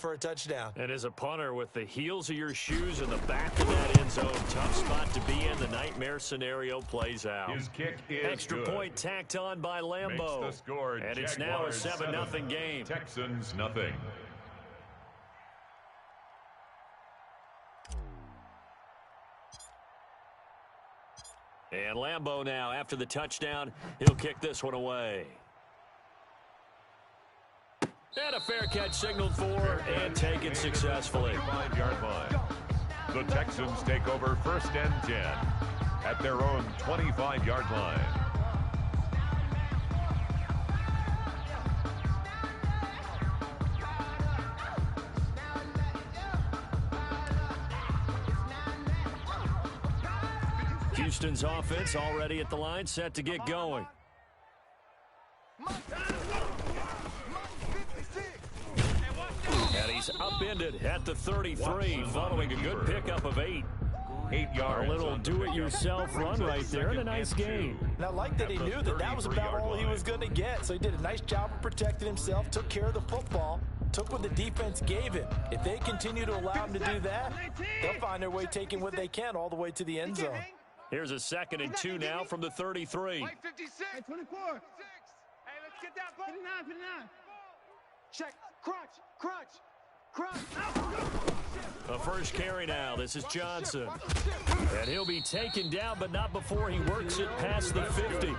for a touchdown. And as a punter, with the heels of your shoes in the back of that end zone, tough spot to be in. The nightmare scenario plays out. His kick is Extra good. point tacked on by Lambeau. Makes the score, and it's now a 7-0 game. Texans nothing. And Lambeau now, after the touchdown, he'll kick this one away. And a fair catch signaled for and taken successfully. 5-yard line. The Texans take over 1st and 10 at their own 25-yard line. Houston's offense already at the line, set to get going. And he's upended at the 33, following a good pickup of 8. 8 yards. A little do-it-yourself run right there, and a nice gain. And I like that he knew that was about all he was going to get. So he did a nice job of protecting himself, took care of the football, took what the defense gave him. If they continue to allow him to do that, they'll find their way taking what they can all the way to the end zone. Here's a 2nd and 2 now from the 33. 56. Hey, 24. 6. Hey, let's get that ball. 59, 59. Check. Crunch. A first carry now. This is Johnson. And he'll be taken down, but not before he works it past the 50.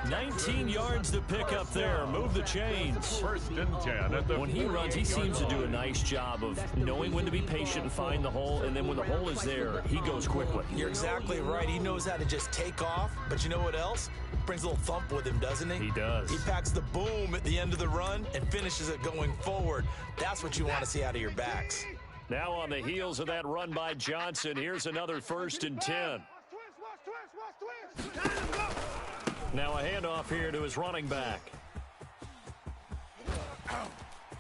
19 yards to pick up there. Move the chains. 1st and 10 at the When he runs, he seems to do a nice job of knowing when to be patient and find the hole, and then when the hole is there, he goes quickly. You're exactly right. He knows how to just take off, but you know what else? Brings a little thump with him, doesn't he? He does. He packs the boom at the end of the run and finishes it going forward. That's what you want to see out of your backs. Now on the heels of that run by Johnson, here's another 1st and 10. Now a handoff here to his running back.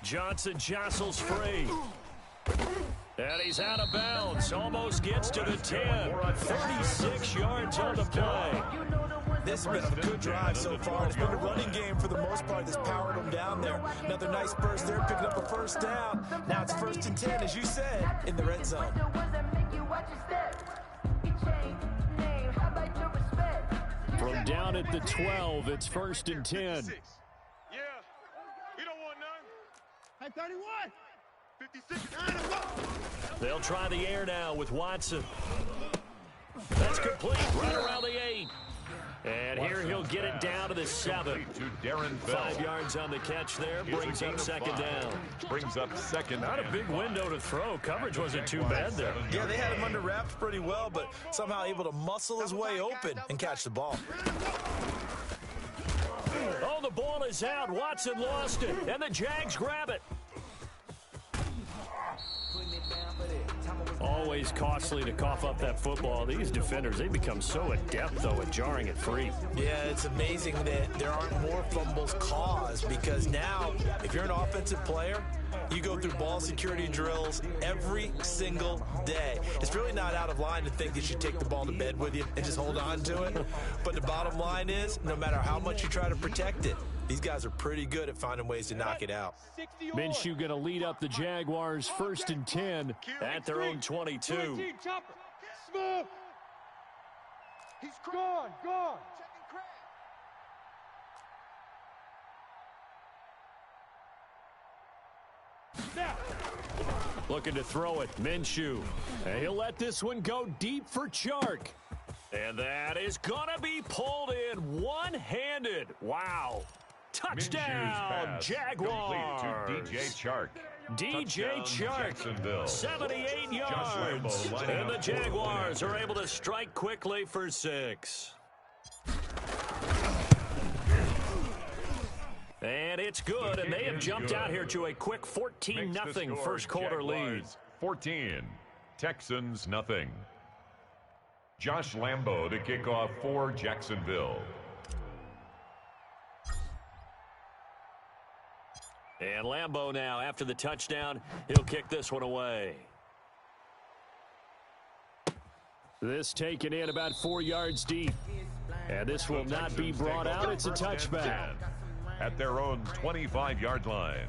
Johnson jostles free. And he's out of bounds. Almost gets to the 10. 36 yards on the play. This has been a good drive so far. It's been a running game for the most part that's powered them down there. Another nice burst there, picking up a 1st down. Now it's 1st and 10, as you said, in the red zone. From down at the 12, it's 1st and 10. Yeah. You don't want none. Hey, 31. 56. They'll try the air now with Watson. That's complete, right around the 8. And here he'll get it down to the 7. 5 yards on the catch there, brings up 2nd down. Brings up 2nd. Not a big window to throw. Coverage wasn't too bad there. Yeah, they had him under wraps pretty well, but somehow able to muscle his way open and catch the ball. Oh, the ball is out. Watson lost it, and the Jags grab it. Always costly to cough up that football. These defenders, they become so adept, though, at jarring it free. Yeah, it's amazing that there aren't more fumbles caused, because now, if you're an offensive player, you go through ball security drills every single day. It's really not out of line to think that you take the ball to bed with you and just hold on to it. But the bottom line is, no matter how much you try to protect it, these guys are pretty good at finding ways to knock it out. Minshew going to lead up the Jaguars 1st and 10 at their own 22. Smooth. He's gone. Looking to throw it, Minshew. And he'll let this one go deep for Chark. And that is going to be pulled in one-handed. Wow. Touchdown, Jaguars. To DJ Chark. DJ Chark, 78 yards. And the Jaguars are able to strike quickly for 6. And it's good, and they have jumped out here to a quick 14-0 first quarter lead. 14, Texans nothing. Josh Lambeau to kick off for Jacksonville. And Lambeau now, after the touchdown, he'll kick this one away. This taken in about 4 yards deep. And this will not be brought out. It's a touchback. At their own 25-yard line.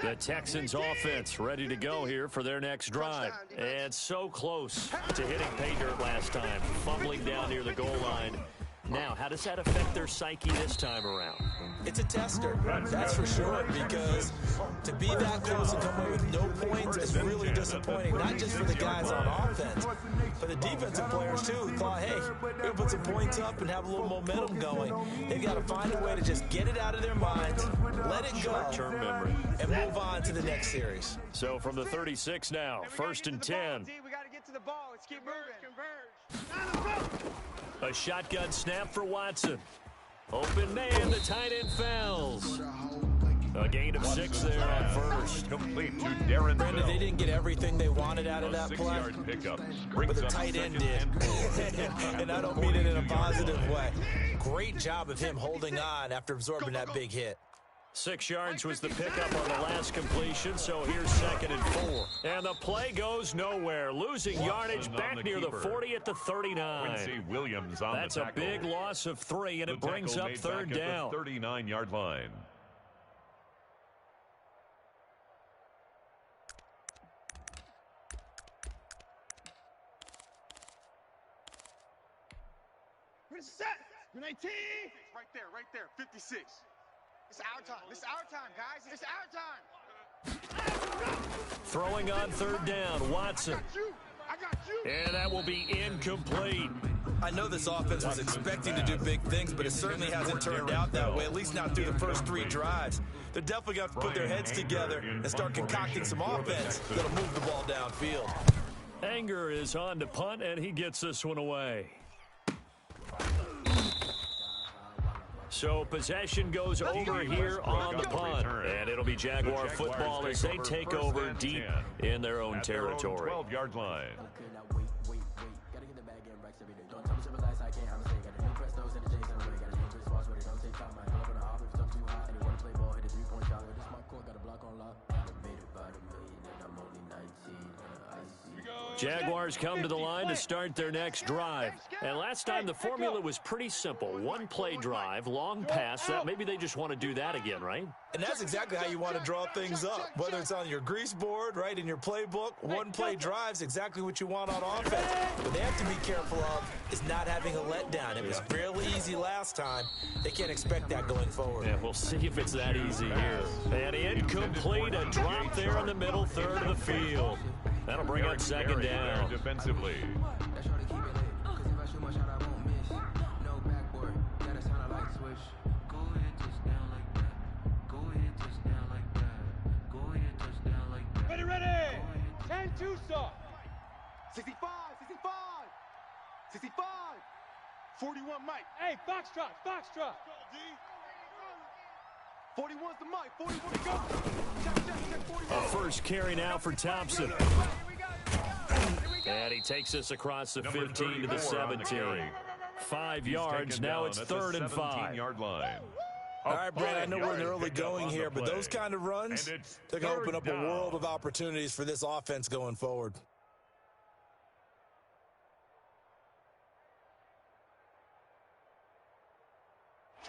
The Texans offense ready to go here for their next drive. And so close to hitting pay dirt last time, fumbling down near the goal line. Now, how does that affect their psyche this time around? It's a tester, that's for sure, because to be that close and come away with no points is really disappointing, not just for the guys on offense, but the defensive players, too, who thought, hey, we're going to put some points up and have a little momentum going. They've got to find a way to just get it out of their minds, let it go, short-term memory, and move on to the next series. So from the 36 now, 1st and 10. We got to get to the ball. Let's keep moving. A shotgun snap for Watson. Open man, the tight end fells. A gain of 6 there on first. Complete to Darren Brandon, Bell. they didn't get everything they wanted out of that play, 6-yard pickup. but the tight end did. And I don't mean it in a positive way. Great job of him holding on after absorbing that big hit. 6 yards was the pickup on the last completion, so here's 2nd and 4. And the play goes nowhere, losing yardage back near the 40 at the 39. Quincy Williams on That's the a tackle. big loss of 3, and it brings up 3rd down. 39-yard line. Set. 19. Right there. 56. It's our time. It's our time, guys. It's our time. Throwing on 3rd down, Watson. I got you. And that will be incomplete. I know this offense was expecting to do big things, but it certainly hasn't turned out that way, at least not through the first 3 drives. They're definitely going to have to put their heads together and start concocting some offense that'll move the ball downfield. Anger is on to punt, and he gets this one away. So possession goes over here on the punt, and it'll be Jaguar football as they take over deep in their own territory. 12-yard line. Jaguars come to the line to start their next drive. And last time the formula was pretty simple. 1-play drive, long pass. That maybe they just want to do that again, right? And that's exactly how you want to draw things up. Whether it's on your grease board, right, in your playbook, 1-play drive's exactly what you want on offense. What they have to be careful of is not having a letdown. It was fairly easy last time. They can't expect that going forward. Yeah, we'll see if it's that easy here. And incomplete, a drop there in the middle third of the field. That'll bring up 2nd down. Defensively. Ready. 10 Tucson. 65. 41 Mike. Hey, Foxtrot. 41's the Mike. 41 to go. Check, 41. A first carry now for Thompson. And he takes us across the 15 to the 17. 5 yards, now it's 3rd and 5. 17-yard line. All right, Brad, I know we're in the early going here, but those kind of runs, they're going to open up a world of opportunities for this offense going forward.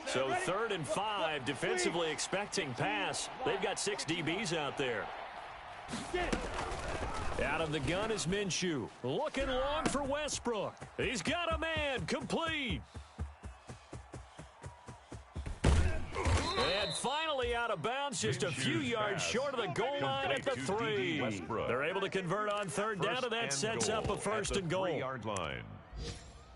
So 3rd and 5, defensively expecting pass. They've got 6 DBs out there. Out of the gun is Minshew. Looking long for Westbrook. He's got a man, complete. And finally out of bounds, just a few yards short of the goal line at the 3. They're able to convert on 3rd down, and that sets up a 1st and goal. 3-yard line.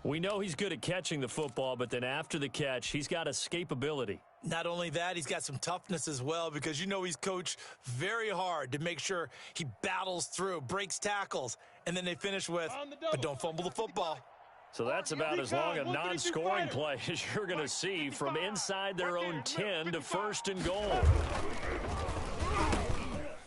We know he's good at catching the football, but then after the catch, he's got escapability. Not only that, he's got some toughness as well, because you know he's coached very hard to make sure he battles through, breaks tackles, and then they finish with, but don't fumble the football. So that's about as long a non-scoring play as you're going to see from inside their own 10 to 1st and goal.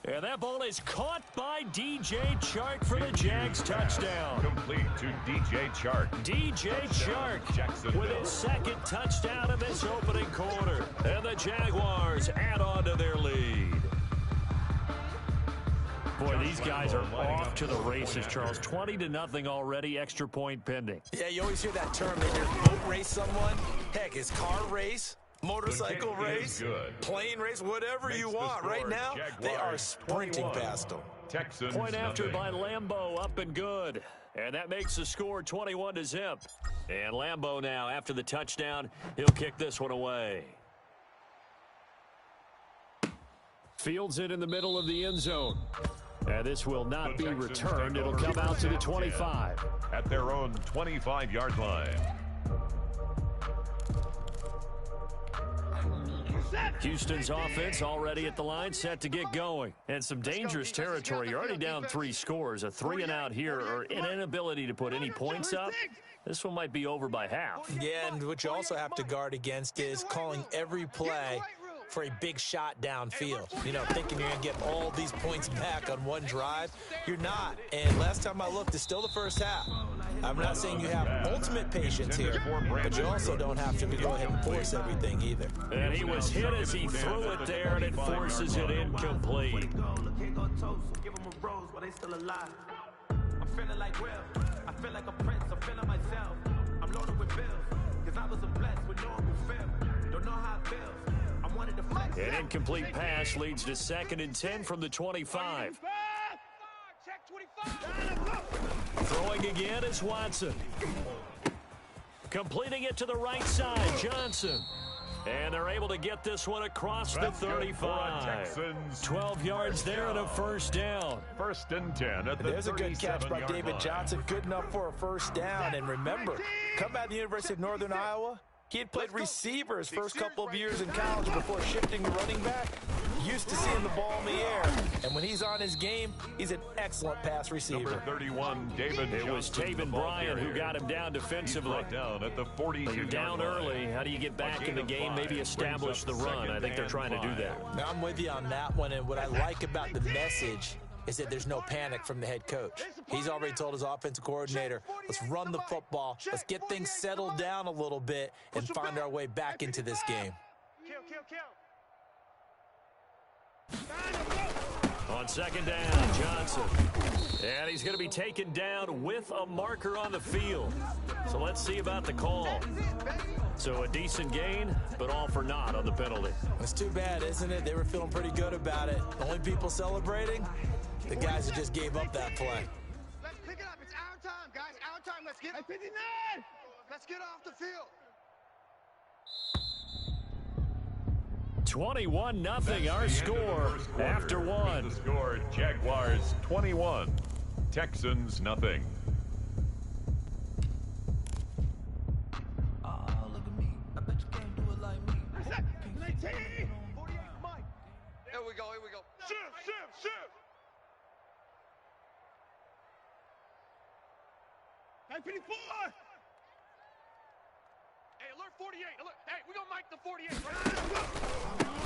And that ball is caught by DJ Chark for the Jags touchdown. Complete to DJ Chark. DJ Chark with his 2nd touchdown in this opening quarter. And the Jaguars add on to their lead. Boy, these guys are off to the races, Charles. 20-0 already, extra point pending. Yeah, you always hear that term, they either boat race someone. Heck, is car race motorcycle race, plane race, whatever you want. Right now, they are sprinting past them. Texans Point after by Lambeau, up and good. And that makes the score 21-0. And Lambeau now, after the touchdown, he'll kick this one away. Fields it in the middle of the end zone. And this will not be returned. It'll come out to the 25. At their own 25-yard line. Houston's offense already at the line, set to get going. And some dangerous territory. You're already down 3 scores. A 3-and-out here, or an inability to put any points up. This one might be over by half. Yeah, and what you also have to guard against is calling every play for a big shot downfield. You know, thinking you're going to get all these points back on one drive. You're not. And last time I looked, it's still the first half. I'm not saying you have ultimate patience here, but you also don't have to go ahead and force everything either. And he was hit as he threw it there, and it forces it incomplete. Give them a rose while they still alive. I'm feeling like Will. I feel like a prince. I'm feeling myself. I'm loaded with bills. Because I was blessed with no one who feel. Don't know how it feels. I wanted to flex. An incomplete pass leads to 2nd and 10 from the 25. Throwing again is Watson. Completing it to the right side, Johnson. And they're able to get this one across the 35. 12 yards there and a first down. 1st and 10 at the There's a good catch by David line. Johnson. Good enough for a first down. And remember, come out of the University of Northern Iowa, he had played receiver his first couple of years in college before shifting to running back. Used to seeing the ball in the air. And when he's on his game, he's an excellent pass receiver. Number 31, David It was Taven Bryan who got him down defensively. Down at the 42. You're down early. How do you get back in the game? Maybe establish the run. I think they're trying to do that. Now, I'm with you on that one. And what I like about the message is that there's no panic from the head coach. He's already told his offensive coordinator, let's run the football. Let's get things settled down a little bit and find our way back into this game. On 2nd down, Johnson. And he's going to be taken down with a marker on the field. So let's see about the call. So a decent gain, but all for naught on the penalty. It's too bad, isn't it? They were feeling pretty good about it. Only people celebrating, the guys who just gave up that play. Let's pick it up. It's our time, guys. Our time. Let's get 59. Let's get off the field. 21-0 our score after one. The score, Jaguars 21, Texans nothing. Look at me. I bet you can't do it like me. 48, Mike. Here we go. Shift. Hey, 54. Hey, alert 48. Alert. Hey, we gonna mic the 48.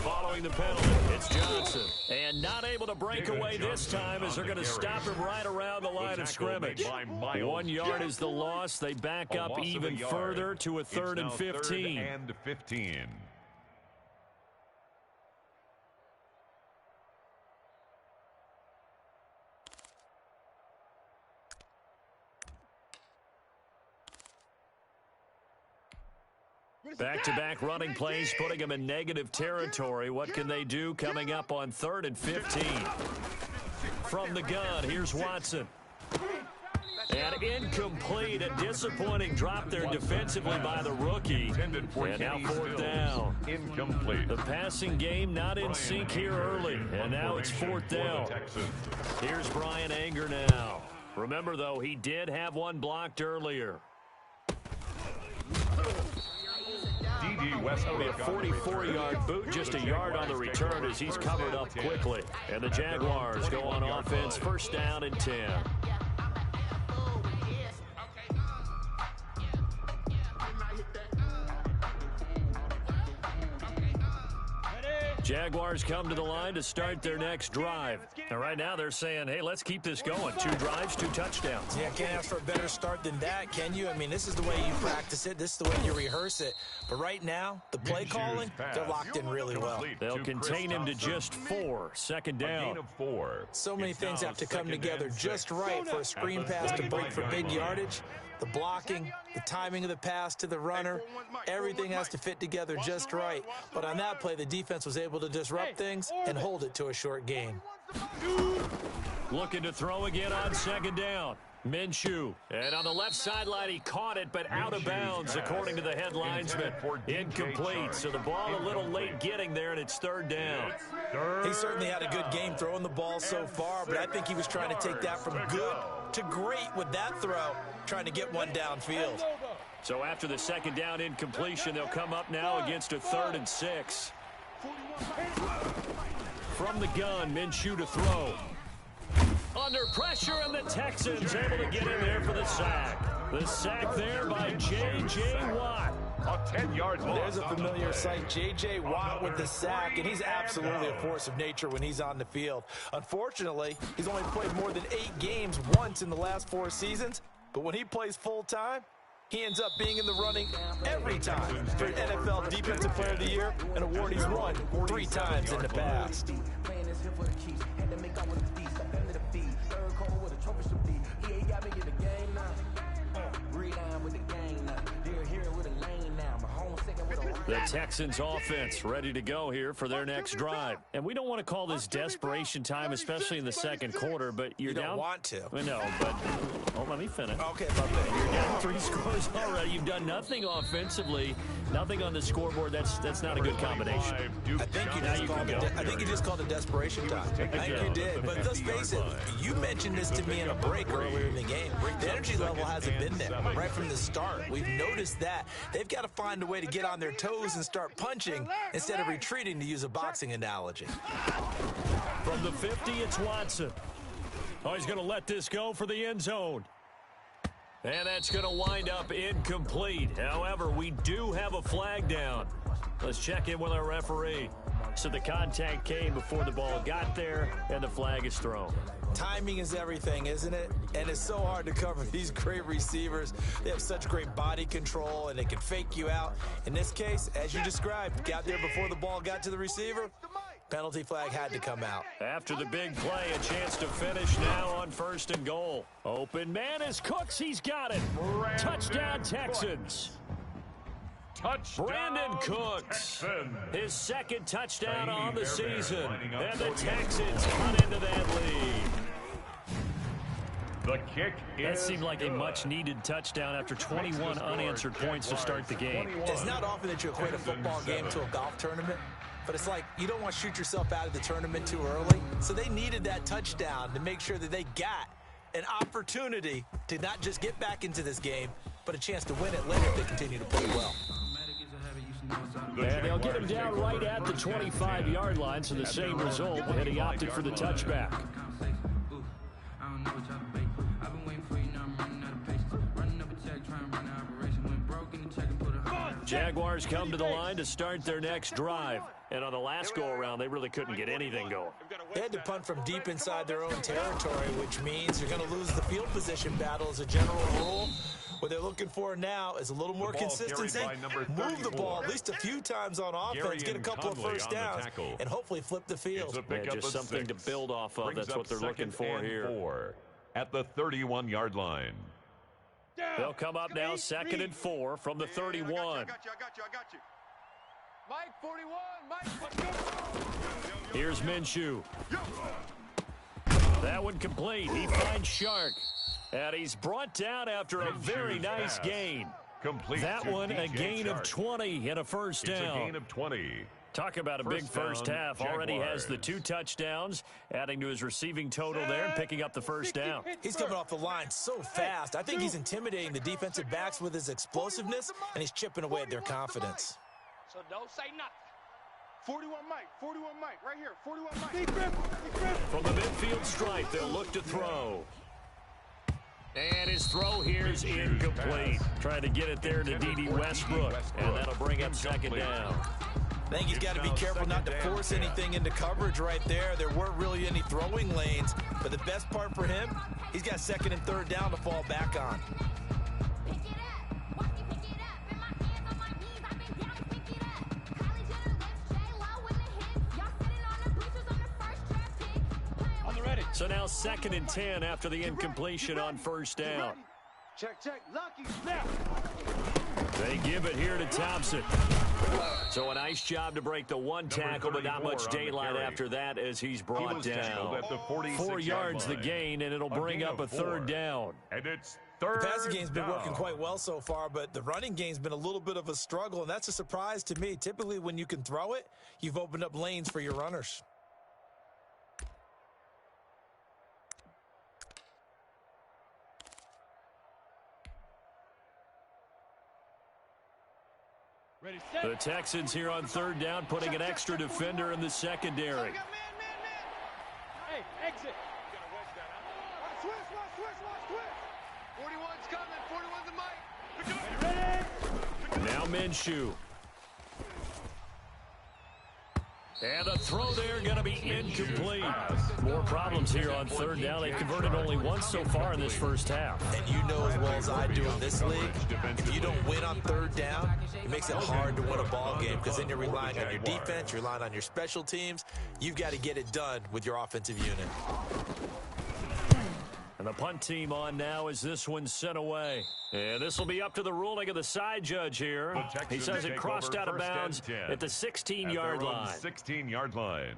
Following the penalty, it's Johnson. And not able to break away this time as they're going to stop him right around the line of scrimmage. 1 yard is the loss. They back up even further to a 3rd and 15. 3rd and 15. Back-to-back running plays, putting them in negative territory. What can they do coming up on 3rd and 15? From the gun, here's Watson. And incomplete, a disappointing drop there defensively by the rookie. And now 4th down. Incomplete. The passing game not in sync here early. And now it's 4th down. Here's Brian Anger now. Remember, though, he did have one blocked earlier. That'll be a 44-yard boot, just a yard on the return as he's covered up quickly. And the Jaguars go on offense, 1st down and 10. Jaguars come to the line to start their next drive. And right now they're saying, hey, let's keep this going. 2 drives, 2 touchdowns. Yeah, can't ask for a better start than that, can you? I mean, this is the way you practice it. This is the way you rehearse it. But right now, the play calling, they're locked in really well. They'll contain him to just 4. 2nd down. So many things have to come together just right for a screen pass to break for big yardage. The blocking, the timing of the pass to the runner, everything has to fit together just right. But on that play, the defense was able to disrupt things and hold it to a short gain. Looking to throw again on second down. Minshew. And on the left sideline, he caught it, but out of bounds, according to the head linesman. Incomplete, so the ball a little late getting there, and it's third down. He certainly had a good game throwing the ball so far, but I think he was trying to take that from good to great with that throw, trying to get one downfield. So after the second down incompletion, they'll come up now against a 3rd and 6. From the gun, Minshew to throw. Under pressure, and the Texans able to get in there for the sack. The sack there by J.J. Watt. A 10-yard loss. There's a familiar sight. J.J. Watt with the sack, and he's absolutely a force of nature when he's on the field. Unfortunately, he's only played more than 8 games once in the last 4 seasons, but when he plays full-time, he ends up being in the running every time for NFL Defensive Player of the Year, an award he's won 3 times in the past. The Texans offense ready to go here for their next drive. And we don't want to call this desperation time, especially in the second quarter, but you're down. You don't want to. I know, but let me finish. Okay, You're down 3 scores already. You've done nothing offensively, nothing on the scoreboard. That's not a good combination. I think you just called it desperation time. I think you did. But let's face it, you mentioned this to me in a break earlier in the game. The energy level hasn't been there right from the start. We've noticed that. They've got to find a way to get on their toes and start punching instead of retreating, to use a boxing analogy. From the 50, it's Watson. Oh, he's going to let this go for the end zone. And that's going to wind up incomplete. However, we do have a flag down. Let's check in with our referee. So the contact came before the ball got there, and the flag is thrown. Timing is everything, isn't it? And it's so hard to cover these great receivers. They have such great body control, and they can fake you out. In this case, as you described, got there before the ball got to the receiver. Penalty flag had to come out. After the big play, a chance to finish now on 1st and goal. Open man is Cooks. He's got it. Touchdown, Texans. Brandon Cooks, his 2nd touchdown on the season, and the Texans cut into that lead. The kick That seemed like a much-needed touchdown after 21 unanswered points to start the game. It's not often that you equate a football game to a golf tournament, but it's like you don't want to shoot yourself out of the tournament too early. So they needed that touchdown to make sure that they got an opportunity to not just get back into this game, but a chance to win it later if they continue to play well. And they'll get him down right at the 25-yard line, so the same result, and he opted for the touchback. Jaguars come to the line to start their next drive. And on the last go-around, they really couldn't get anything going. They had to punt from deep inside their own territory, which means you're going to lose the field position battle as a general rule. What they're looking for now is a little more consistency. Move the ball at least a few times on offense, get a couple of first downs, and hopefully flip the field. Yeah, just something to build off of. That's what they're looking for here. At the 31-yard line. They'll come up now 2nd and 4 from the 31. I got you. Mike, 41, Mike, let's go. Here's Minshew. That one complete. He finds Shark. And he's brought down after a very nice gain. Complete. That one, a gain of 20 and a first down. It's a gain of 20. Talk about a big first half. Already has the 2 touchdowns, adding to his receiving total there and picking up the first down. He's coming off the line so fast. I think he's intimidating the defensive backs with his explosiveness, and he's chipping away at their confidence. So don't say nothing. 41 Mike, right here, 41 Mike. From the midfield stripe, they'll look to throw. And his throw here is incomplete. Trying to get it there to D.D. Westbrook, and that'll bring up 2nd down. I think he's got to be careful not to force anything into coverage right there. There weren't really any throwing lanes, but the best part for him, he's got 2nd and 3rd down to fall back on. So now 2nd and 10 after the incompletion on first down. Check, check. Lucky snap. They give it here to Thompson. So a nice job to break the one tackle, but not much daylight after that as he's brought down. At the 4 yards the gain, and it'll bring up a third down. And it's third The passing game's been down. working quite well so far, but the running game's been a little bit of a struggle, and that's a surprise to me. Typically, when you can throw it, you've opened up lanes for your runners. Ready, set. The Texans here on third down, putting an extra defender in the secondary. Hey, exit. Switch, switch. 41's coming. 41's the mic. Now Minshew. And the throw there going to be incomplete. More problems here on third down. They've converted only once so far in this first half. And you know as well as I do in this league, if you don't win on third down, it makes it hard to win a ball game because then you're relying on your defense, you're relying on your special teams. You've got to get it done with your offensive unit. And the punt team on now as this one's sent away. And this will be up to the ruling of the side judge here. He says it crossed out of bounds at the 16-yard line. 16-yard line.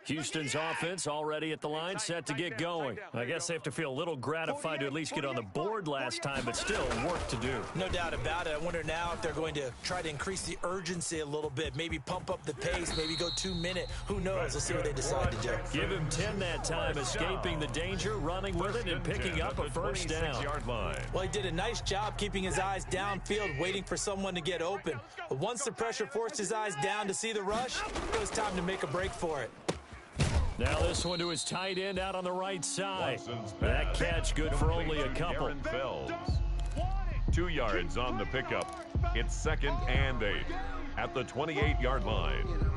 Houston's offense already at the line, set to get going. I guess they have to feel a little gratified to at least get on the board last time, but still work to do. No doubt about it. I wonder now if they're going to try to increase the urgency a little bit, maybe pump up the pace, maybe go 2 minute. Who knows? Let's see what they decide to do. Give him 10 that time, escaping the danger, running with it, and picking up a first down. Well, he did a nice job keeping his eyes downfield, waiting for someone to get open. But once the pressure forced his eyes down to see the rush, it was time to make a break for it. Now this one to his tight end out on the right side. That catch good for only a couple. 2 yards on the pickup. It's 2nd and 8 at the 28-yard line.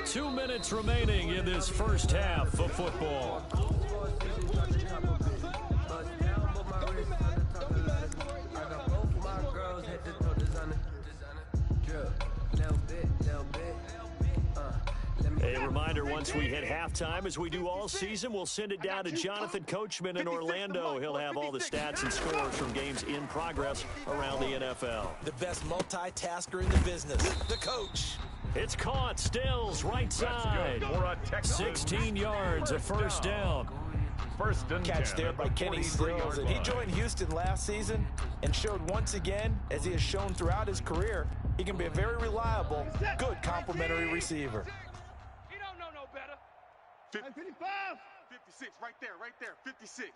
2 minutes remaining in this first half of football. A reminder, once we hit halftime, as we do all season, we'll send it down to Jonathan Coachman in Orlando. He'll have all the stats and scores from games in progress around the NFL. The best multitasker in the business, the coach. It's caught, Stills, right side. 16 yards, a first down. First and Catch there by Kenny Stills. And he joined Houston last season and showed once again, as he has shown throughout his career, he can be a very reliable, good complementary receiver. 55. 56, right there, 56.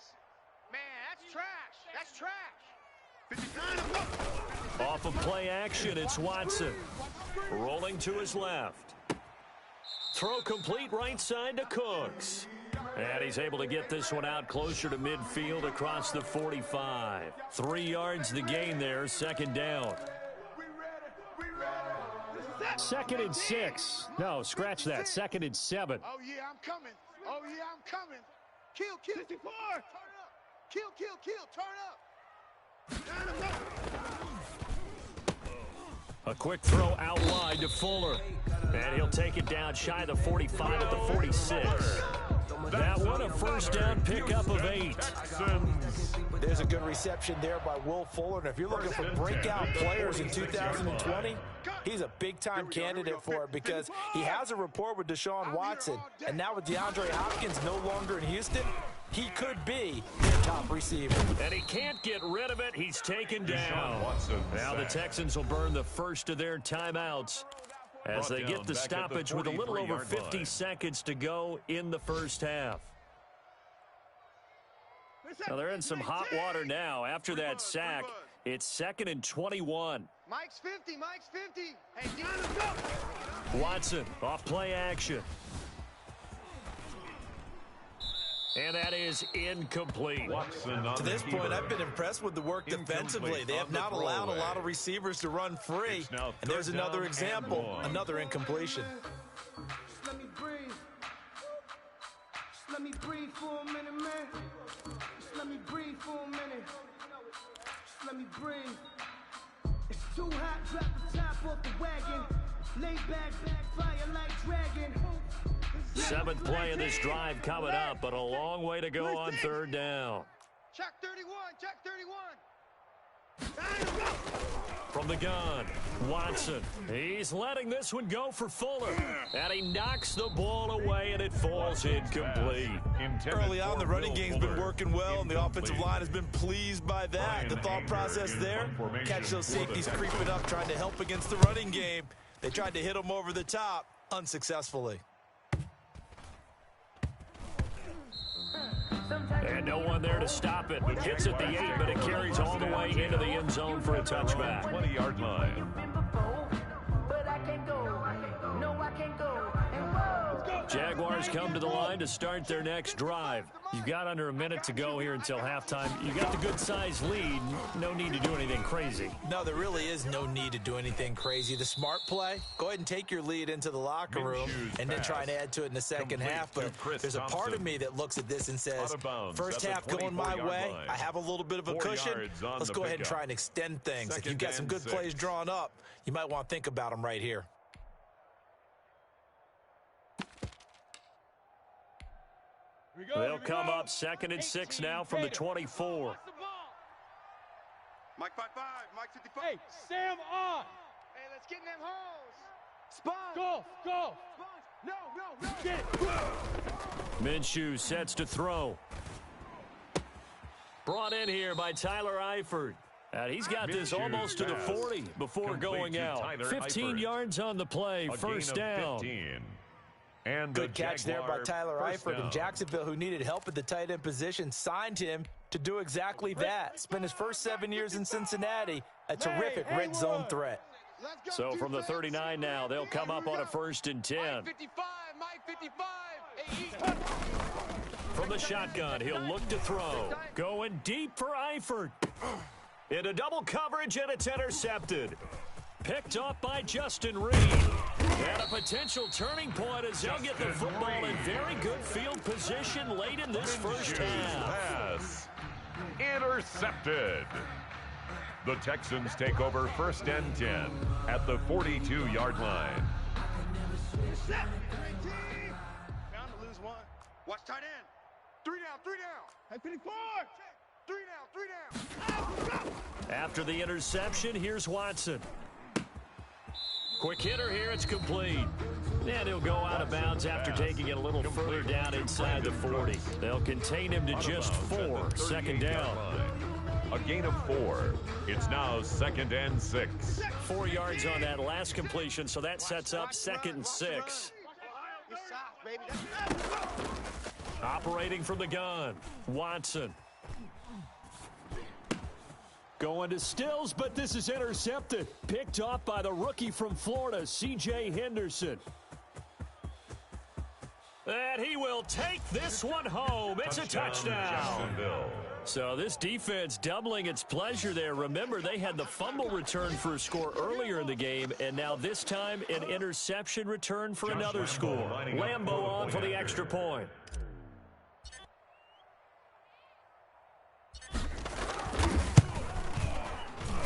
Man, that's trash. That's trash. 59. Off of play action, it's Watson. Rolling to his left. Throw complete right side to Cooks. And he's able to get this one out closer to midfield across the 45. 3 yards the gain there, second down. 2nd and 6. No, scratch that. 2nd and 7. Oh, yeah, I'm coming. Kill. 64. Turn up. Kill. Turn up. A quick throw out wide to Fuller. And he'll take it down shy of the 45 at the 46. That one a first down pickup of 8. There's a good reception there by Will Fuller. And if you're looking for breakout players in 2020, he's a big-time candidate for it because he has a rapport with Deshaun Watson. And now with DeAndre Hopkins no longer in Houston, he could be their top receiver. And he can't get rid of it. He's taken down. Now the Texans will burn the first of their timeouts as they get the stoppage with a little over 50 seconds to go in the first half. Now they're in some hot water now. After that sack, it's 2nd and 21. Mike's 50. Hey, go. Watson off play action. And that is incomplete. To this point, I've been impressed with the work defensively. They have not allowed a lot of receivers to run free. And there's another example, another incompletion. Let me breathe. Just let me breathe for a minute, man. Just let me breathe for a minute. Just let me breathe. It's too hot, drop the top off the wagon. Lay back, fire like dragon. 7th play of this drive coming up, but a long way to go on 3rd down. Check 31, check 31. From the gun, Watson. He's letting this one go for Fuller. And he knocks the ball away, and it falls incomplete. Early on, the running game's been working well, and the offensive line has been pleased by that. The thought process there, catch those safeties creeping up, trying to help against the running game. They tried to hit them over the top, unsuccessfully. And no one there to stop it. Hits at the 8, but it carries all the way into the end zone for a touchback. 20-yard line. Jaguars come to the line to start their next drive. You've got under a minute to go here until halftime. You got the good-sized lead. No need to do anything crazy. No, there really is no need to do anything crazy. The smart play, go ahead and take your lead into the locker room and then try and add to it in the second half. But there's a part of me that looks at this and says, first half going my way, I have a little bit of a cushion. Let's go ahead and try and extend things. If you've got some good plays drawn up, you might want to think about them right here. They'll come up 2nd and 6 now from the 24. Mike 5-5, Mike 55. Hey, Sam on. Hey, let's get in them holes. Spawn. Go. No. Get it. Minshew sets to throw. Brought in here by Tyler Eifert. And he's got this almost to the 40 before going out. 15 yards on the play, first down. And good catch there by Tyler Eifert. And Jacksonville, who needed help at the tight end position, signed him to do exactly that. Spent his first 7 years in Cincinnati, a terrific red zone threat. So from the 39 now, they'll come up on a 1st and 10. Mike 55. From the shotgun, he'll look to throw. Going deep for Eifert. Into double coverage, and it's intercepted. Picked off by Justin Reed. And a potential turning point as they'll get the football in very good field position late in this first half. Pass intercepted. The Texans take over 1st and 10 at the 42-yard line. Bound to lose one. Watch tight end. 3 down. Hey, 54. 3 down. After the interception, here's Watson. Quick hitter here, it's complete. And he'll go out of bounds after taking it a little further down inside the 40. They'll contain him to just 4, 2nd down. A gain of 4. It's now 2nd and 6. 4 yards on that last completion, so that sets up 2nd and 6. Operating from the gun, Watson. Going to Stills, but this is intercepted. Picked off by the rookie from Florida, C.J. Henderson. And he will take this one home. It's a touchdown. So this defense doubling its pleasure there. Remember, they had the fumble return for a score earlier in the game, and now this time an interception return for another score. Lambeau on for the extra point.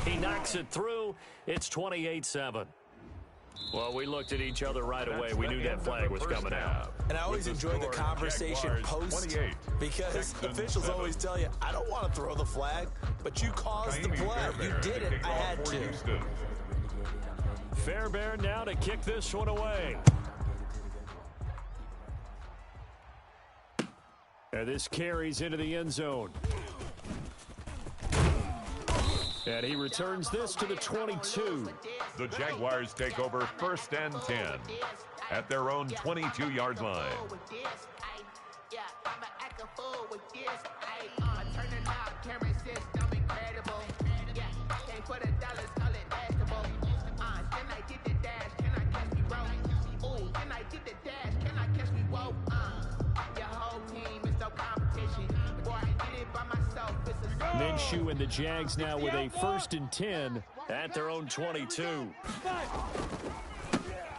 He knocks it through. It's 28-7. Well, we looked at each other right away. We knew that flag was coming out. And I always enjoy the conversation post because officials always tell you, I don't want to throw the flag, but you caused the play. You did it. I had to. Fairbairn now to kick this one away. And this carries into the end zone. And he returns this to the 22. The Jaguars take over 1st and 10 at their own 22-yard line. Minshew and the Jags now with a 1st and 10 at their own 22.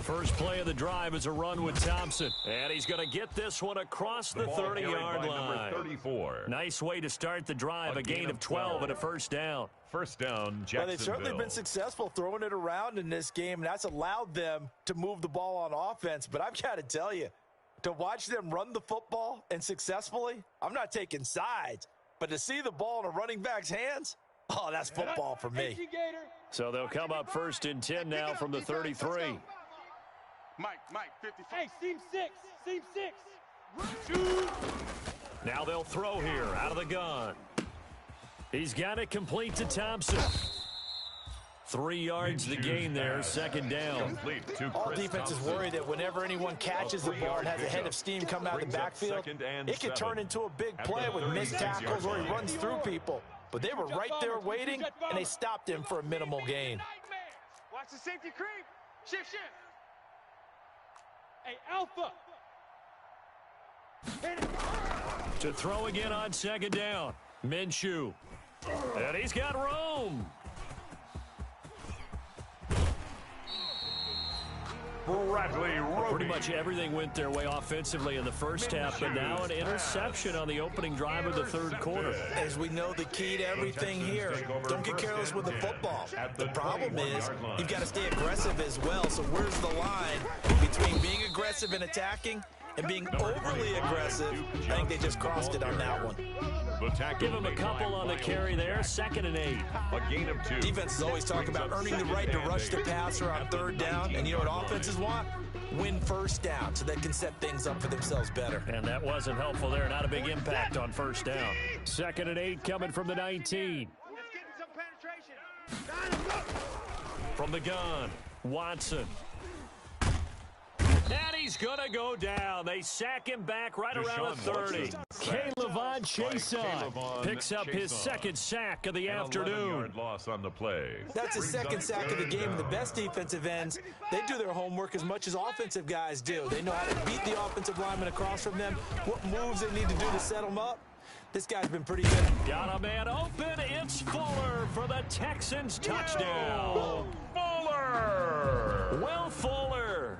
First play of the drive is a run with Thompson. And he's going to get this one across the 30-yard line. 34. Nice way to start the drive, a gain of 12 and a first down. First down, Jacksonville. Well, they've certainly been successful throwing it around in this game, and that's allowed them to move the ball on offense. But I've got to tell you, to watch them run the football and successfully, I'm not taking sides, but to see the ball in a running back's hands, oh, that's football for me. So they'll come up first and 10 now from the 33. Mike, 55. Hey, seam six. Now they'll throw here out of the gun. He's got it complete to Thompson. 3 yards the gain there, second down. All defenses worry that whenever anyone catches the ball and has a head of steam coming out of the backfield, it could turn into a big play with missed tackles or he runs through people. But they were right there waiting, and they stopped him for a minimal gain. Watch the safety creep. Shift. Hey, Alpha. To throw again on second down. Minshew. And he's got room. Pretty much everything went their way offensively in the first half, but now an interception on the opening drive of the third quarter. As we know, the key to everything here, don't get careless with the football. The problem is you've got to stay aggressive as well. So where's the line between being aggressive and attacking and being overly aggressive? I think they just crossed it on that one. Give him a couple on the carry there, 2nd and 8. A gain of 2. Defenses always talk about earning the right to rush the passer on third down, and you know what offenses want? Win first down so they can set things up for themselves better. And that wasn't helpful there, not a big impact on first down. 2nd and 8 coming from the 19. Let's get some penetration. From the gun, Watson. And he's going to go down. They sack him back right around the 30. Caleb Chason picks up his second sack of the afternoon. Loss on the play. That's his second sack of the game. The best defensive ends, they do their homework as much as offensive guys do. They know how to beat the offensive lineman across from them, what moves they need to do to set them up. This guy's been pretty good. Got a man open. It's Fuller for the Texans touchdown. Fuller! Will Fuller.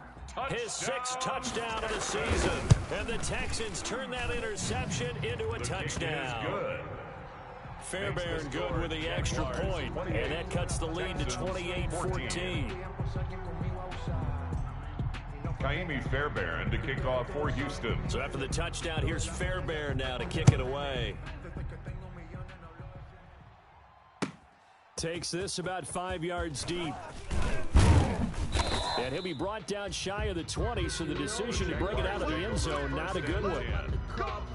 His 6th touchdown of the season. And the Texans turn that interception into a touchdown. Fairbairn good with the extra point. And that cuts the lead to 28-14. Kaimi Fairbairn to kick off for Houston. So after the touchdown, here's Fairbairn now to kick it away. Takes this about 5 yards deep. And he'll be brought down shy of the 20, so the decision to bring it out of the end zone, not a good one.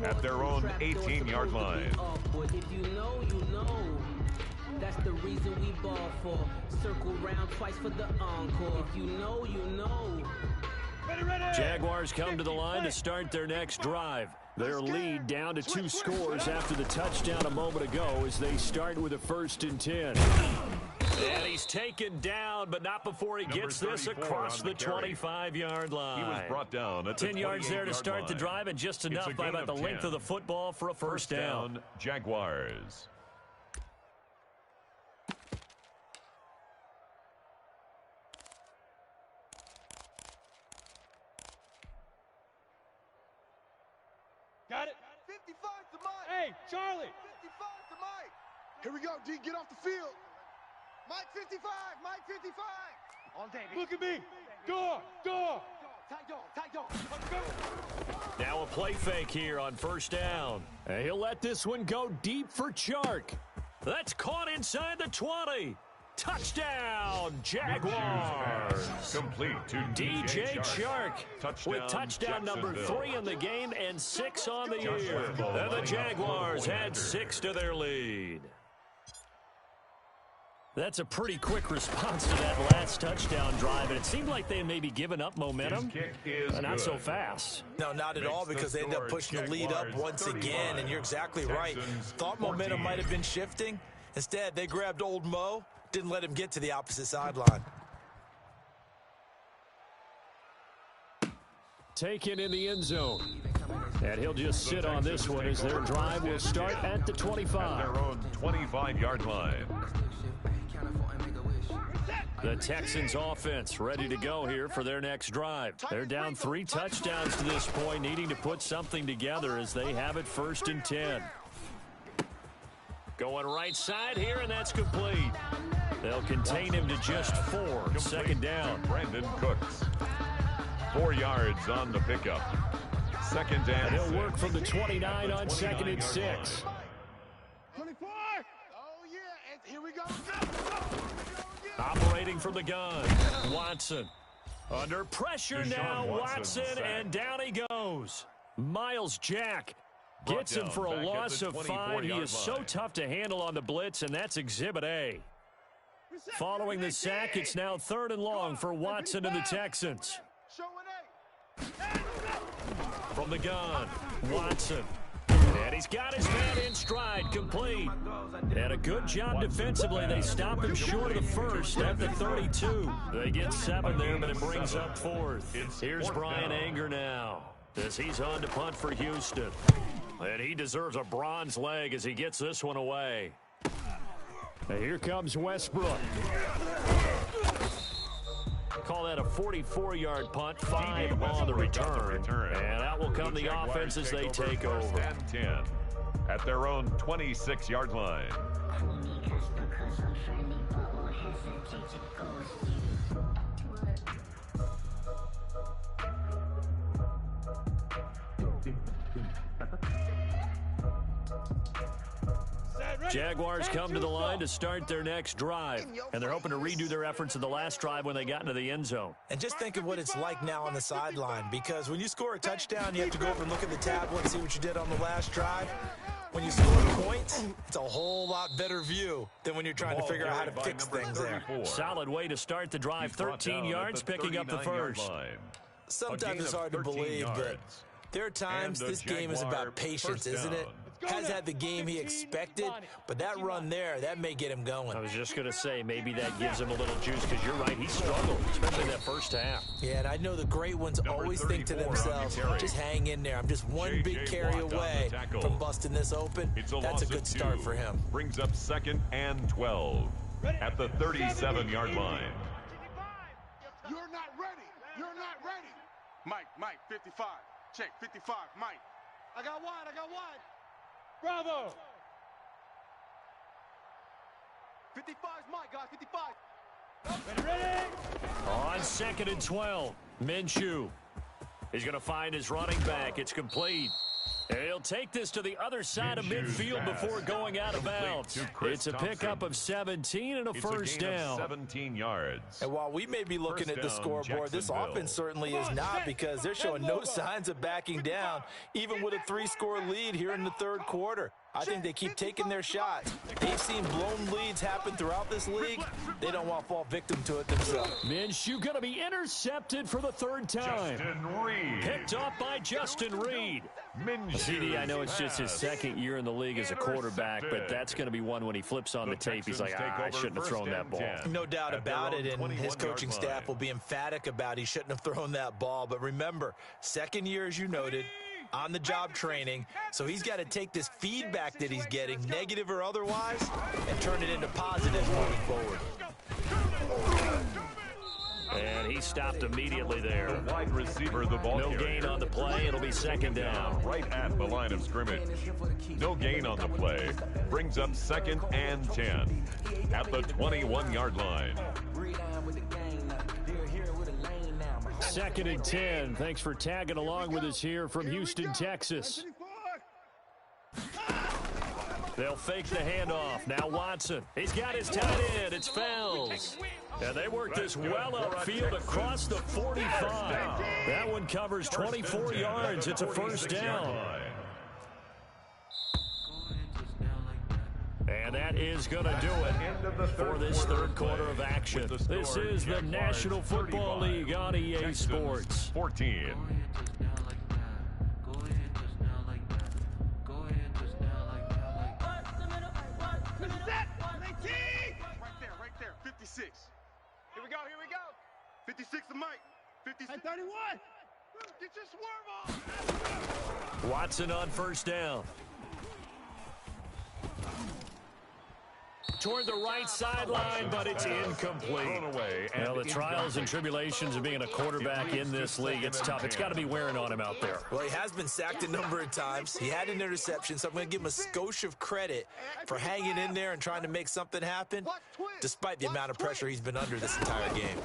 At their own 18-yard line. If you know, you know. That's the reason we ball for. Circle round twice for the encore. If you know, you know. Jaguars come to the line to start their next drive. Their lead down to 2 scores after the touchdown a moment ago as they start with a 1st and 10. And he's taken down, but not before he gets this across the 25-yard line. He was brought down at 10 yards there to start the drive, and just enough by about the length of the football for a first down. Jaguars. Got it? 55 to Mike. Hey, Charlie. 55 to Mike. Here we go, D. Get off the field. Mike 55. Mike 55. On day. Look at me. Door. Tight dog. Now a play fake here on first down. And he'll let this one go deep for Chark. That's caught inside the 20. Touchdown, Jaguars. Complete to DJ Chark with touchdown number 3 in the game and 6 on the year. And the Jaguars add 6 to their lead. That's a pretty quick response to that last touchdown drive, and it seemed like they may be giving up momentum. Not so fast. No, not at all, because they end up pushing the lead up once again, and you're exactly right. Thought momentum might have been shifting. Instead, they grabbed old Mo, didn't let him get to the opposite sideline. Taken in the end zone. And he'll just sit on this one as their drive will start at the 25. Their own 25-yard line. The Texans offense ready to go here for their next drive. They're down 3 touchdowns to this point, needing to put something together as they have it 1st and 10. Going right side here, and that's complete. They'll contain him to just 4. Second down. Brandon Cooks. 4 yards on the pickup. Second down. And he'll work from the 29 on 2nd and 6. 24. Oh, yeah. And here we go. Operating from the gun, Watson. Under pressure now, Watson, and down he goes. Miles Jack gets him for a loss of 5. He is so tough to handle on the blitz, and that's Exhibit A. Following the sack, it's now 3rd and long for Watson and the Texans. From the gun, Watson. And he's got his man in stride, complete. And a good job defensively. They stop him short of the first at the 32. They get 7 there, but it brings up 4th. Here's Brian Anger now, as he's on to punt for Houston. And he deserves a bronze leg as he gets this one away. And here comes Westbrook. Call that a 44-yard punt, 5 on the return. And out will come the offense as they take over. And 10 at their own 26-yard line. Jaguars come to the line to start their next drive, and they're hoping to redo their efforts in the last drive when they got into the end zone. And just think of what it's like now on the sideline, because when you score a touchdown, you have to go over and look at the tablet and see what you did on the last drive. When you score points, it's a whole lot better view than when you're trying to figure out how to fix things there. Solid way to start the drive, 13 yards, picking up the first. Sometimes it's hard to believe, but there are times this game is about patience, isn't it? Has had the game he expected, but that run there, that may get him going. I was just going to say, maybe that gives him a little juice, because you're right, he struggled, especially that first half. Yeah, and I know the great ones always think to themselves, just hang in there. I'm just one big carry away from busting this open. That's a good start for him. Brings up 2nd and 12 at the 37-yard line. You're not ready. You're not ready. Mike, 55. Check, 55, Mike. I got wide. Bravo! 55's Mike, guys, 55. Ready? On 2nd and 12, Minshew. He's going to find his running back. It's complete. And he'll take this to the other side of midfield before going out of bounds. It's a pickup of 17 and a first down. 17 yards. And while we may be looking at the scoreboard, this offense certainly is not, because they're showing no signs of backing down, even with a 3-score lead here in the 3rd quarter. I think they keep taking their shots. They've seen blown leads happen throughout this league. They don't want to fall victim to it themselves. Minshew going to be intercepted for the 3rd time. Justin Reed. Picked off by Justin Reed. Minshew. CD, I know it's just his 2nd year in the league as a quarterback, but that's going to be one when he flips on the tape. He's like, I shouldn't have thrown that ball. No doubt about it, and his coaching staff will be emphatic about he shouldn't have thrown that ball. But remember, 2nd year, as you noted, on-the-job training, so he's got to take this feedback that he's getting, negative or otherwise, and turn it into positive moving forward. And he stopped immediately there. The wide receiver, the ball No carrier. gain on the play. It'll be 2nd down. Right at the line of scrimmage. No gain on the play. Brings up 2nd and 10 at the 21-yard line. 2nd and 10. Thanks for tagging along with us here from Houston, Texas. They'll fake the handoff. Now Watson. He's got his tight end. It's Fells. And they work this well upfield across the 45. That one covers 24 yards. It's a first down. And that is going to do it for this 3rd quarter of action. This is the National Football League on EA Sports. 14. Right there, 56. Here we go. 56 to Mike. 56. 31. Get your swerve off. Watson on first down. toward the right sideline, but it's incomplete. Well, the trials and tribulations of being a quarterback in this league, it's tough. It's got to be wearing on him out there. Well, he has been sacked a number of times. He had an interception, so I'm going to give him a skosh of credit for hanging in there and trying to make something happen, despite the amount of pressure he's been under this entire game.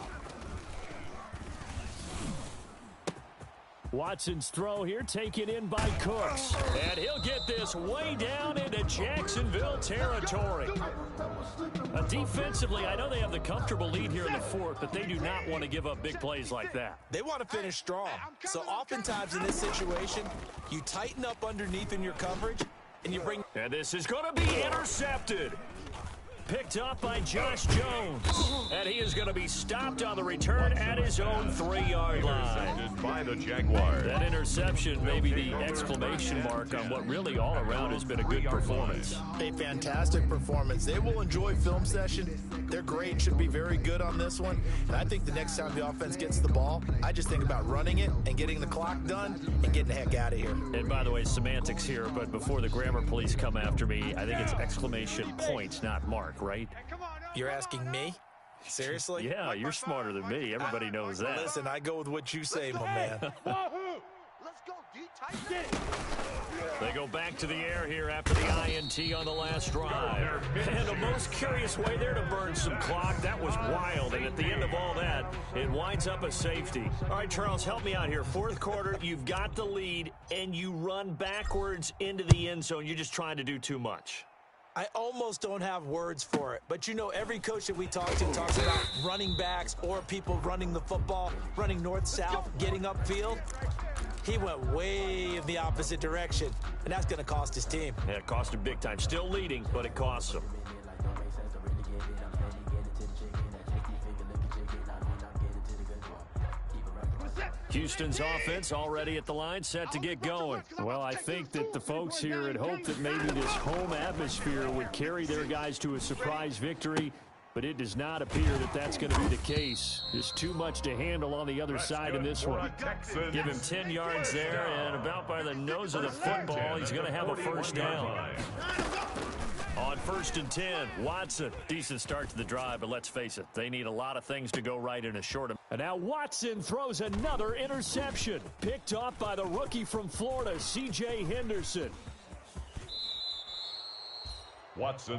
Watson's throw here taken in by Cooks. And he'll get this way down into Jacksonville territory. Defensively, I know they have the comfortable lead here in the fourth, but they do not want to give up big plays like that. They want to finish strong. So oftentimes in this situation, you tighten up underneath in your coverage, and you bring... And this is going to be intercepted. Picked up by Josh Jones. And he is going to be stopped on the return at his own 3-yard line. By the Jaguars. That interception may be the exclamation mark on what really all around has been a good performance. A fantastic performance. They will enjoy film session. Their grade should be very good on this one. And I think the next time the offense gets the ball, I just think about running it and getting the clock done and getting the heck out of here. And by the way, semantics here, but before the grammar police come after me, I think it's exclamation point, not mark. Right? You're asking me? Seriously? Yeah, you're smarter than me. Everybody knows that. Listen, I go with what you say, my man. Let's go, D. Tight. They go back to the air here after the INT on the last drive. And the most curious way there to burn some clock. That was wild. And at the end of all that, it winds up a safety. All right, Charles, help me out here. Fourth quarter, you've got the lead, and you run backwards into the end zone. You're just trying to do too much. I almost don't have words for it. But, you know, every coach that we talk to talks about running backs or people running the football, running north-south, getting upfield. He went way in the opposite direction, and that's going to cost his team. Yeah, it cost him big time. Still leading, but it costs him. Houston's offense already at the line, set to get going. Well, I think that the folks here had hoped that maybe this home atmosphere would carry their guys to a surprise victory, but it does not appear that that's going to be the case. Just too much to handle on the other side in this one. Give him 10 yards there, and about by the nose of the football, he's going to have a first down. On 1st and 10, Watson. Decent start to the drive, but let's face it, they need a lot of things to go right in a short. And now Watson throws another interception. Picked off by the rookie from Florida, C.J. Henderson.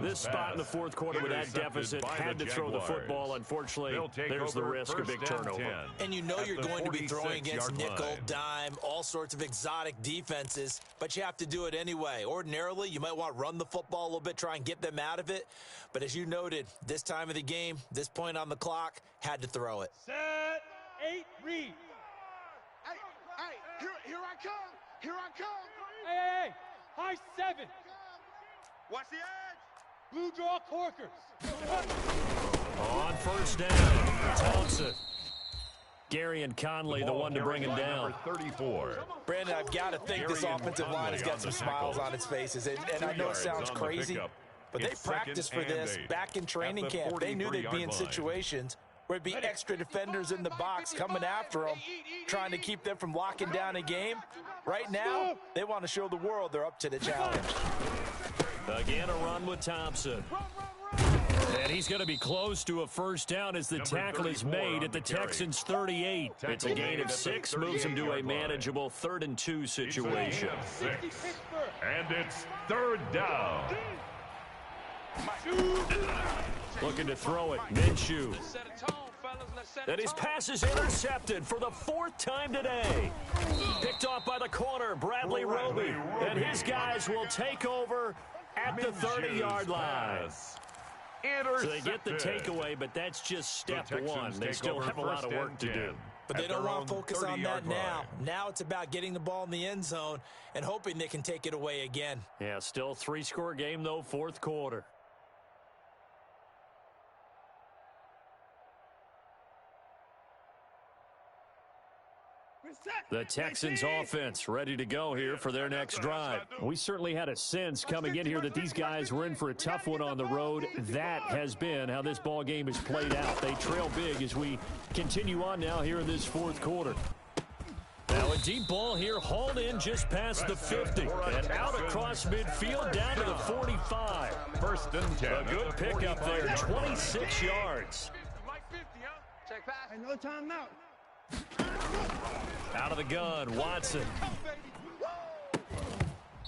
This spot in the fourth quarter with that deficit had to throw the football. Unfortunately, there's the risk of big turnover. And you know you're going to be throwing against nickel, dime, all sorts of exotic defenses, but you have to do it anyway. Ordinarily, you might want to run the football a little bit, try and get them out of it. But as you noted, this time of the game, this point on the clock, had to throw it. Set, 8, read. Hey, here I come. Here I come. Hey, high 7. Watch the edge. Blue draw Corkers. On first down, Thompson. Gary and Conley, the one to bring him down. 34. Brandon, I've got to think this offensive line has got some smiles on its faces. And I know it sounds crazy, but they practiced for this back in training camp. They knew they'd be in situations where it'd be extra defenders in the box coming after them, trying to keep them from locking down a game. Right now, they want to show the world they're up to the challenge. Again, a run with Thompson. And he's going to be close to a first down as the tackle is made at the Texans' 38. It's a gain of 6, moves him to a manageable 3rd and 2 situation. And it's 3rd down. Looking to throw it, Minshew. And his pass is intercepted for the 4th time today. Picked off by the corner, Bradley Roby. And his guys will take over at the 30-yard line. So they get the takeaway, but that's just step 1. They still have a lot of work to do. But they don't want to focus on that now. Now it's about getting the ball in the end zone and hoping they can take it away again. Yeah, still 3-score game, though, 4th quarter. The Texans offense ready to go here for their next drive. We certainly had a sense coming in here that these guys were in for a tough one on the road. That has been how this ball game has played out. They trail big as we continue on now here in this 4th quarter. Now it's deep ball here hauled in just past the 50. And out across midfield down to the 45. First and 10. A good pickup there, 26 yards. Check pass. Hey, no timeout. Out of the gun, Watson.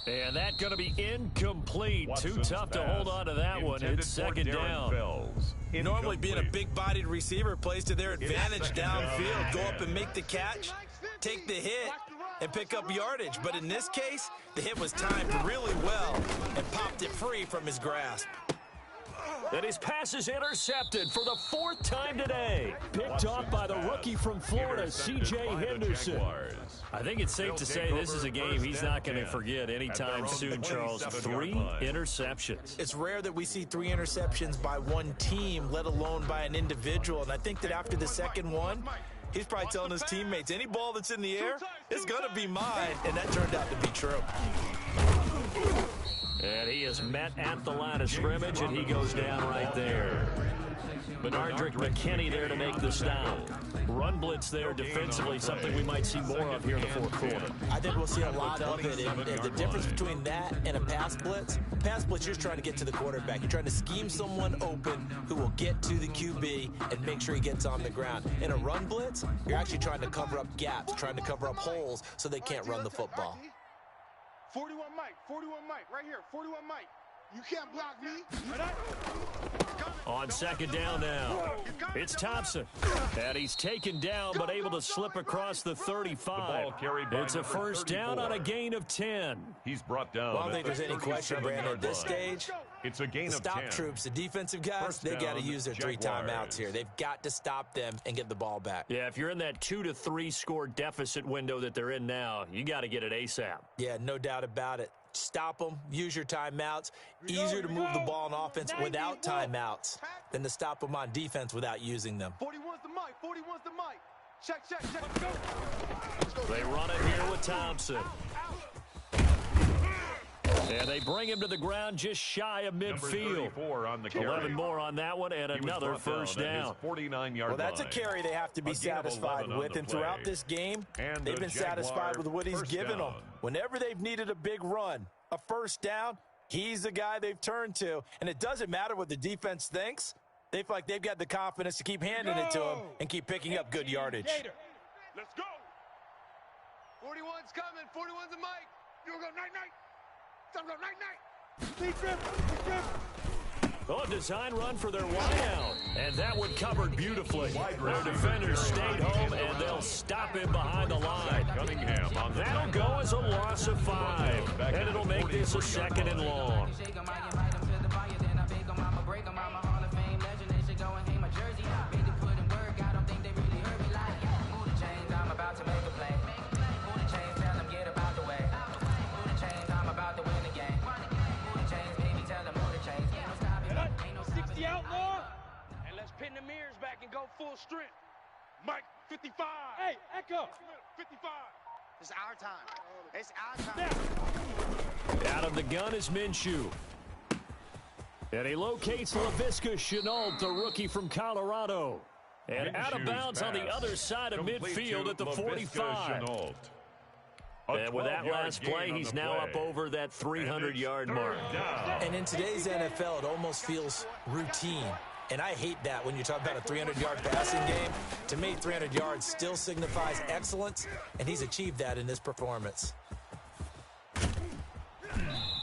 And that's going to be incomplete. Too tough to hold on to that one. It's second down. Normally being a big-bodied receiver plays to their advantage downfield. Go up and make the catch, take the hit, and pick up yardage. But in this case, the hit was timed really well and popped it free from his grasp. And his pass is intercepted for the 4th time today. Picked off by the rookie from Florida, C.J. Henderson. I think it's safe to say this is a game he's not going to forget anytime soon, Charles. 3 interceptions. It's rare that we see 3 interceptions by one team, let alone by an individual. And I think that after the second one, he's probably telling his teammates, any ball that's in the air, it's going to be mine. And that turned out to be true. And he is met at the line of scrimmage, and he goes down right there. Benardrick McKinney there to make the stop. Run blitz there defensively, something we might see more of here in the fourth quarter. I think we'll see a lot of it. And the difference between that and a pass blitz, you're trying to get to the quarterback. You're trying to scheme someone open who will get to the QB and make sure he gets on the ground. In a run blitz, you're actually trying to cover up gaps, trying to cover up holes so they can't run the football. 41 Mike, right here, 41 Mike. You can't block me. On second down now, it's Thompson. And he's taken down but able to slip across the 35. It's a first down on a gain of 10. He's brought down. Well, I don't think there's any question, Brandon, at this stage. It's a gain the of 10. Stop troops, the defensive guys, they got to use their 3 timeouts here. They've got to stop them and get the ball back. Yeah, if you're in that 2 to 3 score deficit window that they're in now, you got to get it ASAP. Yeah, no doubt about it. Stop them, use your timeouts. Easier to move the ball on offense without timeouts than to stop them on defense without using them. 41's the Mike, 41's the Mike. Check. They run it here with Thompson. And they bring him to the ground just shy of midfield. On the 11 more on that one and another first down. 49-yard well, that's a carry they have to be satisfied with. And throughout this game, they've been satisfied with what he's given them. Whenever they've needed a big run, a first down, he's the guy they've turned to. And it doesn't matter what the defense thinks. They feel like they've got the confidence to keep handing it to him and keep picking up good yardage. Let's go. 41's coming. 41's a Mike. You go night-night. Oh, design run for their wideout. And that one covered beautifully. Their defenders stayed home, and they'll stop him behind the line. That'll go as a loss of 5. And it'll make this a 2nd and long. Outlaw, and let's pin the mirrors back and go full strength. Mike, 55. Hey, Echo. 55. It's our time. It's our time. Out of the gun is Minshew. And he locates LaVisca Chenault, the rookie from Colorado. And out of bounds on the other side of midfield at the 45. And with that last play, he's now up over that 300-yard mark. And in today's NFL, it almost feels routine. And I hate that when you talk about a 300-yard passing game. To me, 300 yards still signifies excellence, and he's achieved that in this performance.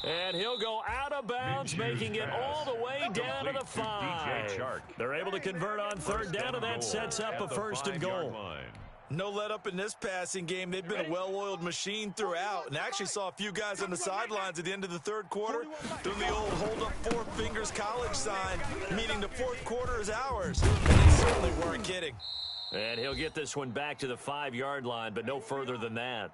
And he'll go out of bounds, making it all the way down to the 5. They're able to convert on third down, and that sets up a 1st and goal. No let up in this passing game. They've been a well-oiled machine throughout, and actually saw a few guys on the sidelines at the end of the third quarter doing the old hold up 4 fingers college sign, meaning the fourth quarter is ours. And they certainly weren't kidding. And he'll get this one back to the 5-yard line, but no further than that.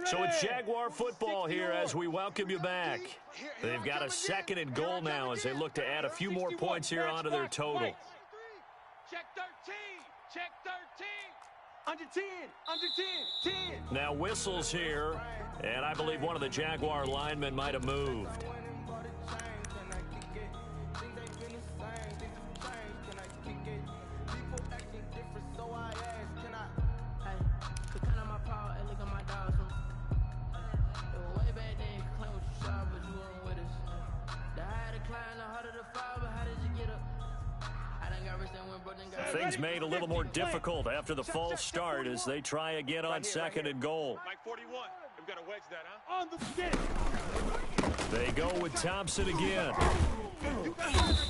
So it's Jaguar football here as we welcome you back. They've got a 2nd and goal now as they look to add a few more points here onto their total. Check 13. Check 13. Under 10. Under 10. 10. Now whistles here, and I believe one of the Jaguar linemen might have moved. Things made a little more difficult after the false start as they try again on 2nd and goal. Mike 41. We've got to wedge that, huh? On the stick. They go with Thompson again.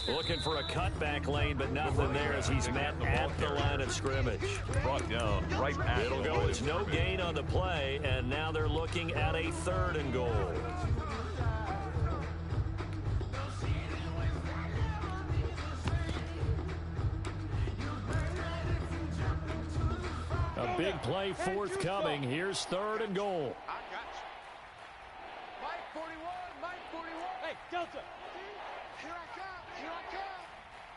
Looking for a cutback lane, but nothing there as he's met at the line of scrimmage. Brought down right at It'll the go line. as no gain on the play, and now they're looking at a 3rd and goal. A big play forthcoming. Here's 3rd and goal. I got you. Mike 41. Mike 41. Hey, Delta. Here I come. Here I come.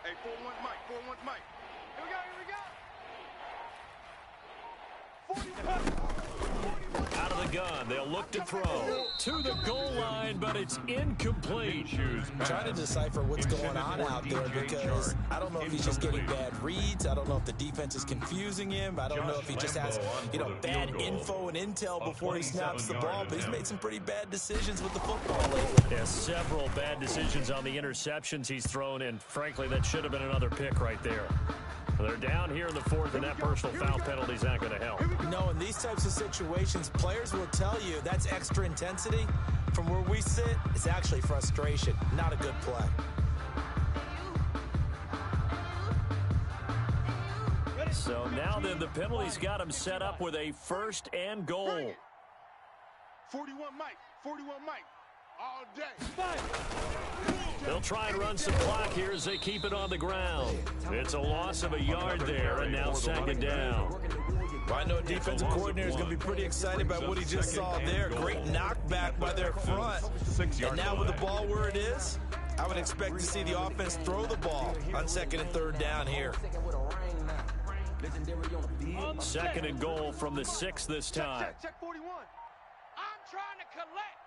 Hey, 4-1 Mike. 4-1 Mike. Here we go. Here we go. Out of the gun, they'll look to throw. To the goal line, but it's incomplete. Trying to decipher what's going on out there because I don't know if he's just getting bad reads. I don't know if the defense is confusing him. I don't know if he just has, bad info and intel before he snaps the ball. But he's made some pretty bad decisions with the football lately. Yeah, several bad decisions on the interceptions he's thrown, and frankly, that should have been another pick right there. They're down here in the 4th, and that personal foul penalty's not going to help. No, in these types of situations, players will tell you that's extra intensity. From where we sit, it's actually frustration, not a good play. So now then, the penalty's got him set up with a 1st and goal. 41 Mike. 41 Mike. All day. They'll try and run some clock here as they keep it on the ground. It's a loss of a yard there, and now 2nd down. Well, I know a defensive coordinator is going to be pretty excited about what he just saw there. Great knockback by their front. And now with the ball where it is, I would expect to see the offense throw the ball on 2nd and 3rd down here. 2nd and goal from the 6 this time. Check 41. I'm trying to collect.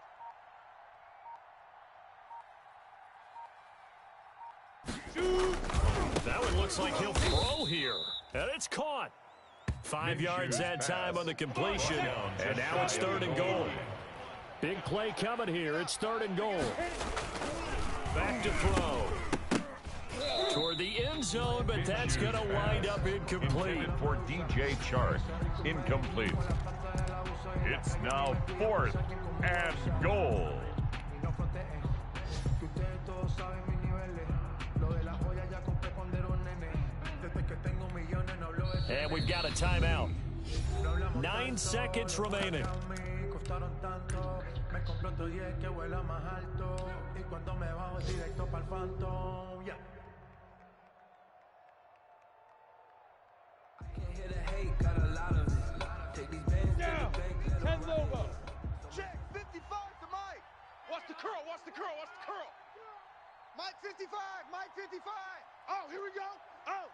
That one looks like he'll throw here. And it's caught. 5 yards that time on the completion. And now it's 3rd and goal. Big play coming here. It's 3rd and goal. Back to throw. Toward the end zone, but that's going to wind up incomplete. For DJ Chark. Incomplete. It's now 4th and goal. And we've got a timeout. 9 seconds remaining. Down. 10 Lobo. Check 55 to Mike. Watch the curl. Watch the curl. Watch the curl. Mike 55. Mike 55. Oh, here we go. Oh.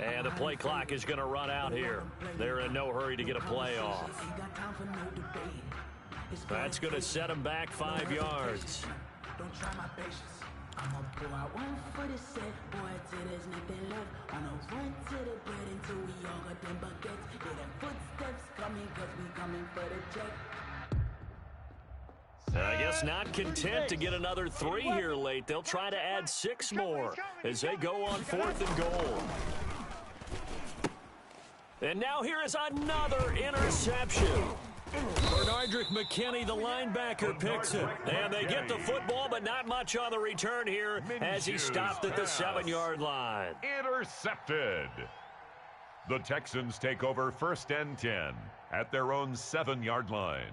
And the play clock is going to run out here. They're in no hurry to get a play off. That's going to set them back 5 yards. Don't try my patience. I'ma pour out one for the set, boy, till there's nothing left. On a run to the bed until we all got them buckets. Hear them footsteps coming, cause we coming for the check. I guess not content to get another 3 here late. They'll try to add 6 more as they go on 4th and goal. And now here is another interception. Bernardrick McKinney, the linebacker, picks it. And they get the football, but not much on the return here as he stopped at the 7-yard line. Intercepted. The Texans take over 1st and 10 at their own 7-yard line.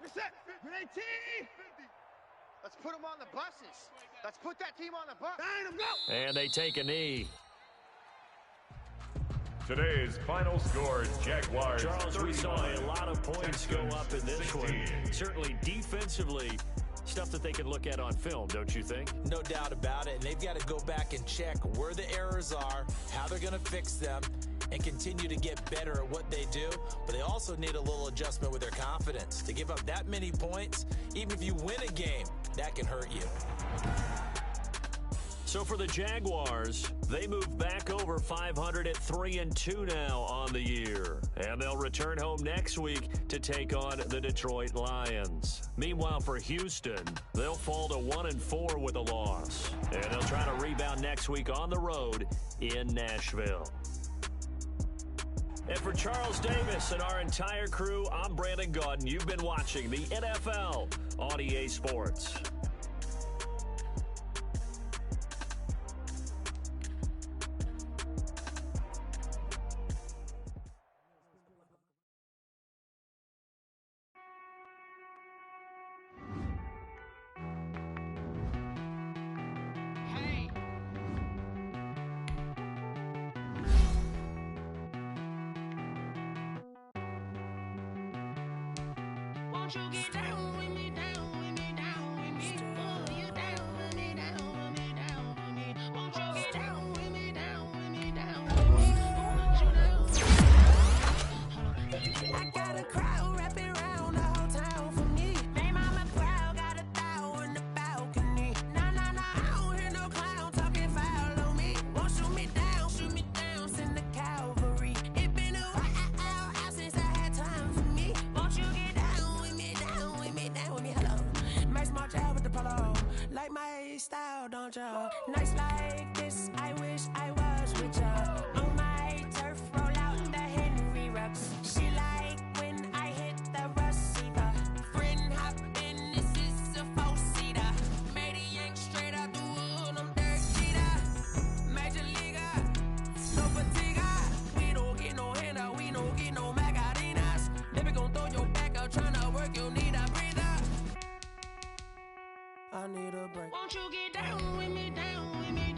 Reset. Great team. Let's put them on the buses. Let's put that team on the bus. Go. And they take a knee. Today's final score, Jaguars. Charles, we saw a lot of points go up in this one. Certainly defensively, stuff that they can look at on film, don't you think? No doubt about it. And they've got to go back and check where the errors are, how they're going to fix them, and continue to get better at what they do. But they also need a little adjustment with their confidence. To give up that many points, even if you win a game, that can hurt you. So for the Jaguars, they move back over 500 at 3-2 now on the year. And they'll return home next week to take on the Detroit Lions. Meanwhile, for Houston, they'll fall to 1-4 with a loss. And they'll try to rebound next week on the road in Nashville. And for Charles Davis and our entire crew, I'm Brandon Gaudin. You've been watching the NFL on EA Sports. Won't you get down with me, down with me, down with me? Oh, you down with me, down with me, down with me. Won't you get down with me, down with me, down with me? Won't you down? I got a crowd wrapping around the whole town for me. They mama proud, got a thou in the balcony. Nah, nah, nah, I don't hear no clown talking foul on me. Won't shoot me down, send the cavalry. It been a while since I had time for me. Won't you get down with me, down with me, down with me? Hello. Max March out with the polo. Like my style, don't y'all? Nights like this, I wish I was with y'all. On my turf, roll out the Henry rocks. She like when I hit the receiver. Friend hop in, this is a four-seater. Made a yank straight out the wood, I'm Derek Jeter. Major leaguer, no fatigue. We don't get no handout, we don't get no Magarinas. Never gon' throw your back out, tryna work, you need a breather. I need a break. Won't you get down with me, down with me?